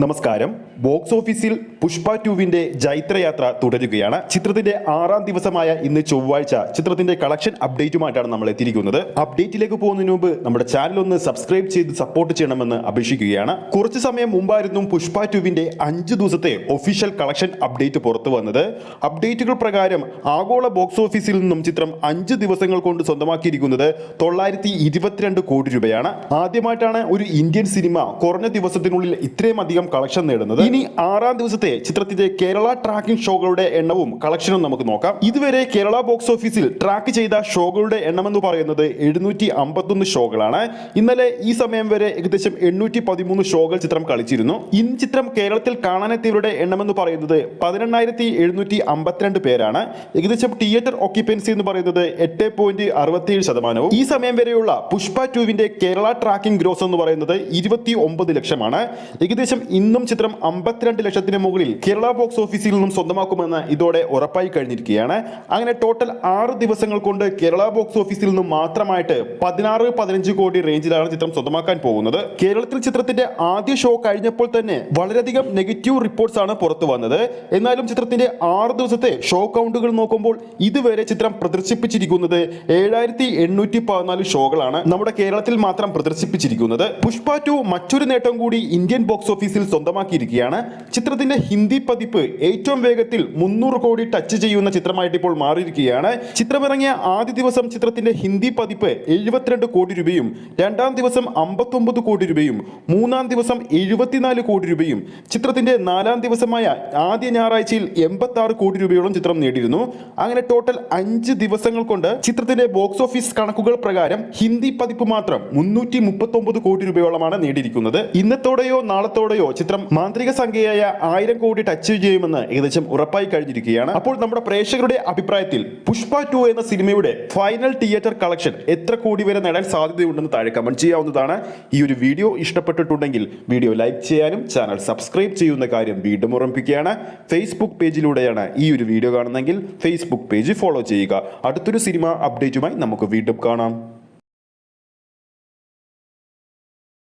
നമസ്കാരം. ബോക്സ് ഓഫീസിൽ പുഷ്പ 2വിന്റെ ജൈത്രയാത്ര തുടരുകയാണ്. ചിത്രത്തിന്റെ 6ാം ദിവസമായ ഇന്ന് ചൊവ്വാഴ്ച ചിത്രത്തിന്റെ കളക്ഷൻ അപ്ഡേറ്റുമായിട്ടാണ് നമ്മൾ എത്തിയിരിക്കുന്നത്. അപ്ഡേറ്റിലേക്ക് പോകുന്നതിന് മുമ്പ് നമ്മുടെ ചാനൽ ഒന്ന് സബ്സ്ക്രൈബ് ചെയ്ത് സപ്പോർട്ട് ചെയ്യണമെന്ന് അപേക്ഷിക്കുകയാണ്. കുറച്ചു സമയം മുമ്പായിരുന്നു പുഷ്പ 2വിന്റെ 5 ദിവസത്തെ ഒഫീഷ്യൽ കളക്ഷൻ അപ്ഡേറ്റ് പുറത്തു വന്നത്. അപ്ഡേറ്റുകൾ പ്രകാരം ആഗോള ബോക്സ് ഓഫീസിൽ നിന്നും ചിത്രം 5 ദിവസങ്ങൾ കൊണ്ട് സ്വന്തമാക്കിയിരിക്കുന്നത് 922 കോടി രൂപയാണ്. ആദ്യമായിട്ടാണ് ഒരു ഇന്ത്യൻ സിനിമ കുറഞ്ഞ ദിവസത്തിനുള്ളിൽ ഇത്രയും അധികം കളക്ഷൻ നേടുന്നത്. ഇനി 6ാം ദിവസത്തെ ചിത്രത്തിന്റെ കേരള ട്രാക്കിംഗ് ഷോകളുടെ എണ്ണവും കളക്ഷനും നമുക്ക് നോക്കാം. ഇതുവരെ കേരള ബോക്സ് ഓഫീസിൽ ട്രാക്ക് ചെയ്ത ഷോകളുടെ എണ്ണം എന്ന് പറയുന്നത് 751 ഷോകളാണ്. ഇന്നലെ ഈ സമയം വരെ ഏകദേശം 813 ഷോകൾ ചിത്രം കളിച്ചിരുന്നു. ഇന്ന് ചിത്രം കേരളത്തിൽ കാണാനെത്തിയവരുടെ എണ്ണം എന്ന് പറയുന്നത് 18,752 പേരാണ്. ഏകദേശം തിയേറ്റർ ഓക്യുപ്പൻസി എന്ന് പറയുന്നത് 8.67%. ഈ സമയം വരെയുള്ള പുഷ്പ 2വിന്റെ കേരള ട്രാക്കിംഗ് ഗ്രോസ് എന്ന് പറയുന്നത് 29 ലക്ഷമാണ്. ഏകദേശം ഇന്നും ചിത്രം 52 ലക്ഷത്തിന് മുകളിൽ കേരള ബോക്സ് ഓഫീസിൽ നിന്നും സ്വന്തമാക്കുമെന്ന് ഇതോടെ ഉറപ്പായി കഴിഞ്ഞിരിക്കുകയാണ്. അങ്ങനെ ടോട്ടൽ 6 ദിവസങ്ങൾ കൊണ്ട് കേരള ബോക്സ് ഓഫീസിൽ നിന്നും മാത്രമായിട്ട് 16-15 കോടി റേഞ്ചിലാണ് ചിത്രം സ്വന്തമാക്കാൻ പോകുന്നത്. കേരളത്തിൽ ചിത്രത്തിന്റെ ആദ്യ ഷോ കഴിഞ്ഞപ്പോൾ തന്നെ വളരെയധികം നെഗറ്റീവ് റിപ്പോർട്ട്സ് ആണ് പുറത്തു വന്നത്. എന്നാലും ചിത്രത്തിന്റെ 6 ദിവസത്തെ ഷോ കൗണ്ടുകൾ നോക്കുമ്പോൾ ഇതുവരെ ചിത്രം പ്രദർശിപ്പിച്ചിരിക്കുന്നത് 7,814 ഷോകളാണ് നമ്മുടെ കേരളത്തിൽ മാത്രം പ്രദർശിപ്പിച്ചിരിക്കുന്നത്. പുഷ്പ 2 മറ്റൊരു നേട്ടം കൂടി ഇന്ത്യൻ ബോക്സ് ഓഫീസിൽ സ്വന്തമാക്കിയിരിക്കുകയാണ്. ചിത്രത്തിന്റെ ഹിന്ദി പതിപ്പ് ഏറ്റവും വേഗത്തിൽ 300 കോടി ടച്ച് ചെയ്യുന്ന ചിത്രമായിട്ട് ഇപ്പോൾ മാറിയിരിക്കുകയാണ്. ചിത്രമിറങ്ങിയ ആദ്യ ദിവസം ചിത്രത്തിന്റെ ഹിന്ദി പതിപ്പ് 72 കോടി രൂപയും 2ാം ദിവസം 59 കോടി രൂപയും 3ാം ദിവസം 74 കോടി രൂപയും ചിത്രത്തിന്റെ 4ാം ദിവസമായ ആദ്യ ഞായറാഴ്ചയിൽ 86 കോടി രൂപയോളം ചിത്രം നേടിയിരുന്നു. അങ്ങനെ ടോട്ടൽ 5 ദിവസങ്ങൾ കൊണ്ട് ചിത്രത്തിന്റെ ബോക്സ് ഓഫീസ് കണക്കുകൾ പ്രകാരം ഹിന്ദി പതിപ്പ് മാത്രം 339 കോടി രൂപയോളമാണ് നേടിയിരിക്കുന്നത്. ഇന്നത്തോടെയോ നാളത്തോടെയോ ചിത്രം മാന്ത്രിക സംഖ്യയായ 1000 കോടി ടച്ച് ചെയ്യുമെന്ന് ഏകദേശം ഉറപ്പായി കഴിഞ്ഞിരിക്കുകയാണ്. അപ്പോൾ നമ്മുടെ പ്രേക്ഷകരുടെ അഭിപ്രായത്തിൽ പുഷ്പ 2 എന്ന സിനിമയുടെ ഫൈനൽ തിയേറ്റർ കളക്ഷൻ എത്ര കോടി വരെ നേടാൻ സാധ്യതയുണ്ടെന്ന് താഴെ കമന്റ് ചെയ്യാവുന്നതാണ്. ഈ ഒരു വീഡിയോ ഇഷ്ടപ്പെട്ടിട്ടുണ്ടെങ്കിൽ വീഡിയോ ലൈക്ക് ചെയ്യാനും ചാനൽ സബ്സ്ക്രൈബ് ചെയ്യുന്ന കാര്യം വീണ്ടും ഓർമ്മിപ്പിക്കുകയാണ്. ഫേസ്ബുക്ക് പേജിലൂടെയാണ് ഈ ഒരു വീഡിയോ കാണുന്നതെങ്കിൽ ഫേസ്ബുക്ക് പേജ് ഫോളോ ചെയ്യുക. അടുത്തൊരു സിനിമ അപ്ഡേറ്റുമായി നമുക്ക് വീണ്ടും കാണാം.